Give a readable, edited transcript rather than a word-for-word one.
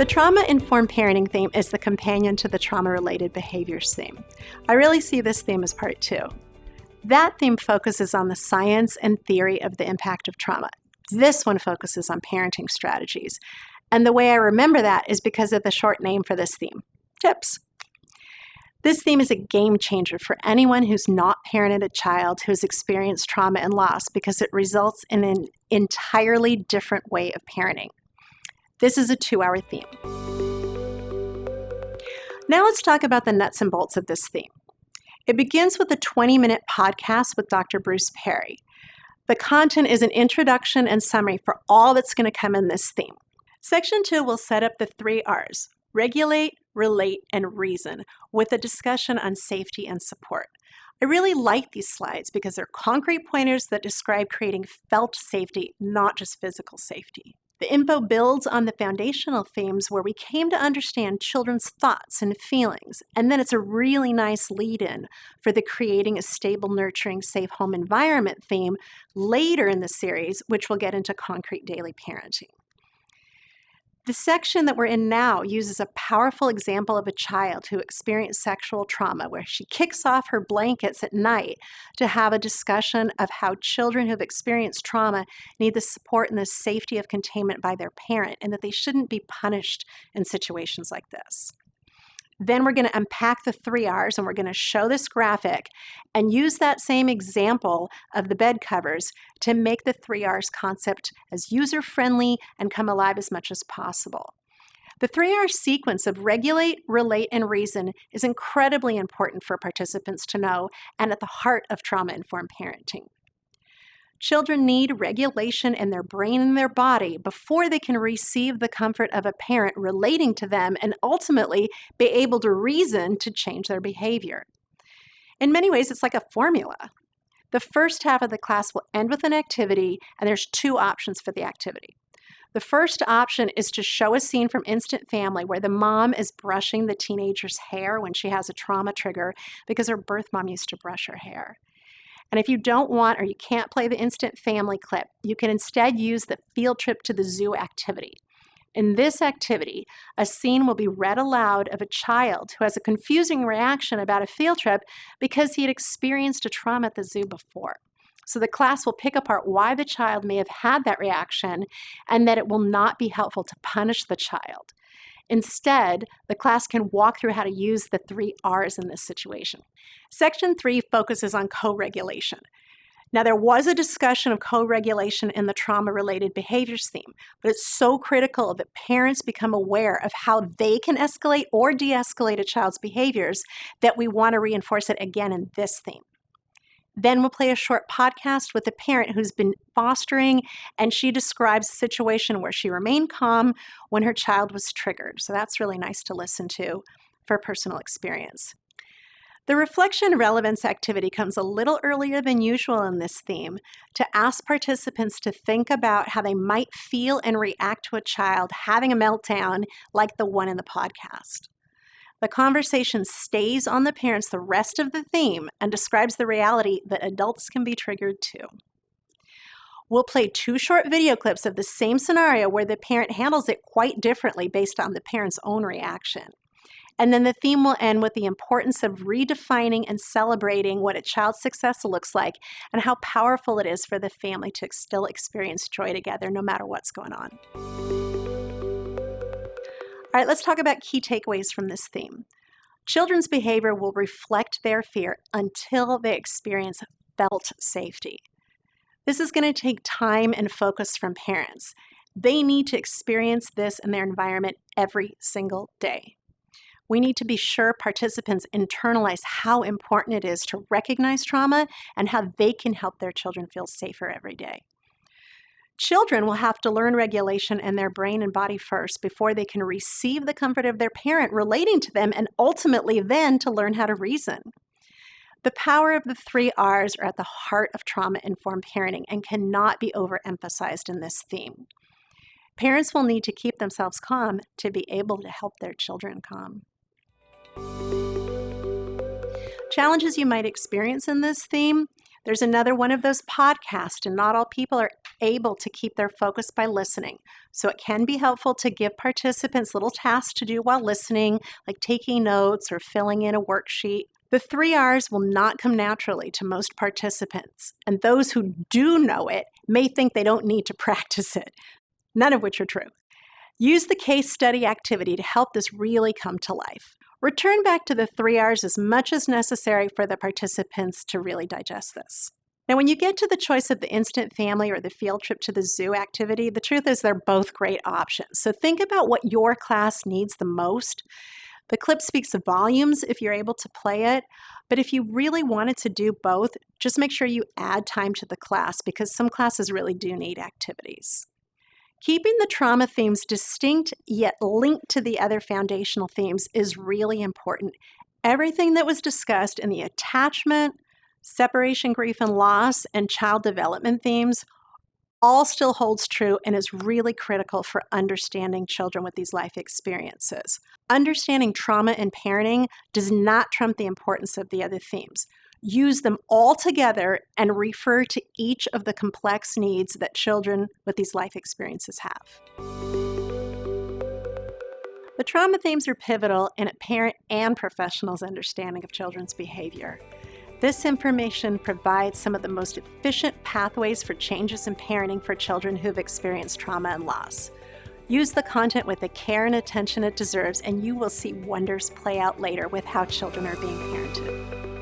The trauma-informed parenting theme is the companion to the trauma-related behaviors theme. I really see this theme as part 2. That theme focuses on the science and theory of the impact of trauma. This one focuses on parenting strategies. And the way I remember that is because of the short name for this theme, TIPS. This theme is a game changer for anyone who's not parented a child who's experienced trauma and loss because it results in an entirely different way of parenting. This is a 2-hour theme. Now let's talk about the nuts and bolts of this theme. It begins with a 20-minute podcast with Dr. Bruce Perry. The content is an introduction and summary for all that's going to come in this theme. Section 2 will set up the 3 R's, regulate, relate, and reason, with a discussion on safety and support. I really like these slides because they're concrete pointers that describe creating felt safety, not just physical safety. The info builds on the foundational themes where we came to understand children's thoughts and feelings, and then it's a really nice lead-in for the creating a stable, nurturing, safe home environment theme later in the series, which will get into concrete daily parenting. The section that we're in now uses a powerful example of a child who experienced sexual trauma, where she kicks off her blankets at night to have a discussion of how children who have experienced trauma need the support and the safety of containment by their parent, and that they shouldn't be punished in situations like this. Then we're going to unpack the 3 R's, and we're going to show this graphic and use that same example of the bed covers to make the 3 R's concept as user-friendly and come alive as much as possible. The 3 R sequence of regulate, relate, and reason is incredibly important for participants to know and at the heart of trauma-informed parenting. Children need regulation in their brain and their body before they can receive the comfort of a parent relating to them and ultimately be able to reason to change their behavior. In many ways, it's like a formula. The first half of the class will end with an activity, and there's 2 options for the activity. The first option is to show a scene from Instant Family where the mom is brushing the teenager's hair when she has a trauma trigger because her birth mom used to brush her hair. And if you don't want or you can't play the Instant Family clip, you can instead use the field trip to the zoo activity. In this activity, a scene will be read aloud of a child who has a confusing reaction about a field trip because he had experienced a trauma at the zoo before. So the class will pick apart why the child may have had that reaction and that it will not be helpful to punish the child. Instead, the class can walk through how to use the 3 R's in this situation. Section 3 focuses on co-regulation. Now, there was a discussion of co-regulation in the trauma-related behaviors theme, but it's so critical that parents become aware of how they can escalate or de-escalate a child's behaviors that we want to reinforce it again in this theme. Then we'll play a short podcast with a parent who's been fostering, and she describes a situation where she remained calm when her child was triggered. So that's really nice to listen to for personal experience. The reflection relevance activity comes a little earlier than usual in this theme to ask participants to think about how they might feel and react to a child having a meltdown like the one in the podcast. The conversation stays on the parents the rest of the theme and describes the reality that adults can be triggered too. We'll play 2 short video clips of the same scenario where the parent handles it quite differently based on the parent's own reaction. And then the theme will end with the importance of redefining and celebrating what a child's success looks like and how powerful it is for the family to still experience joy together no matter what's going on. All right, let's talk about key takeaways from this theme. Children's behavior will reflect their fear until they experience felt safety. This is going to take time and focus from parents. They need to experience this in their environment every single day. We need to be sure participants internalize how important it is to recognize trauma and how they can help their children feel safer every day. Children will have to learn regulation in their brain and body first before they can receive the comfort of their parent relating to them and ultimately then to learn how to reason. The power of the 3 R's are at the heart of trauma-informed parenting and cannot be overemphasized in this theme. Parents will need to keep themselves calm to be able to help their children calm. Challenges you might experience in this theme. There's another one of those podcasts, and not all people are able to keep their focus by listening. So it can be helpful to give participants little tasks to do while listening, like taking notes or filling in a worksheet. The 3 R's will not come naturally to most participants, and those who do know it may think they don't need to practice it, none of which are true. Use the case study activity to help this really come to life. Return back to the 3 R's as much as necessary for the participants to really digest this. Now, when you get to the choice of the instant family or the field trip to the zoo activity, the truth is they're both great options. So think about what your class needs the most. The clip speaks volumes if you're able to play it, but if you really wanted to do both, just make sure you add time to the class because some classes really do need activities. Keeping the trauma themes distinct yet linked to the other foundational themes is really important. Everything that was discussed in the attachment, separation, grief, and loss, and child development themes all still holds true and is really critical for understanding children with these life experiences. Understanding trauma and parenting does not trump the importance of the other themes. Use them all together and refer to each of the complex needs that children with these life experiences have. The trauma themes are pivotal in a parent and professional's understanding of children's behavior. This information provides some of the most efficient pathways for changes in parenting for children who have experienced trauma and loss. Use the content with the care and attention it deserves, and you will see wonders play out later with how children are being parented.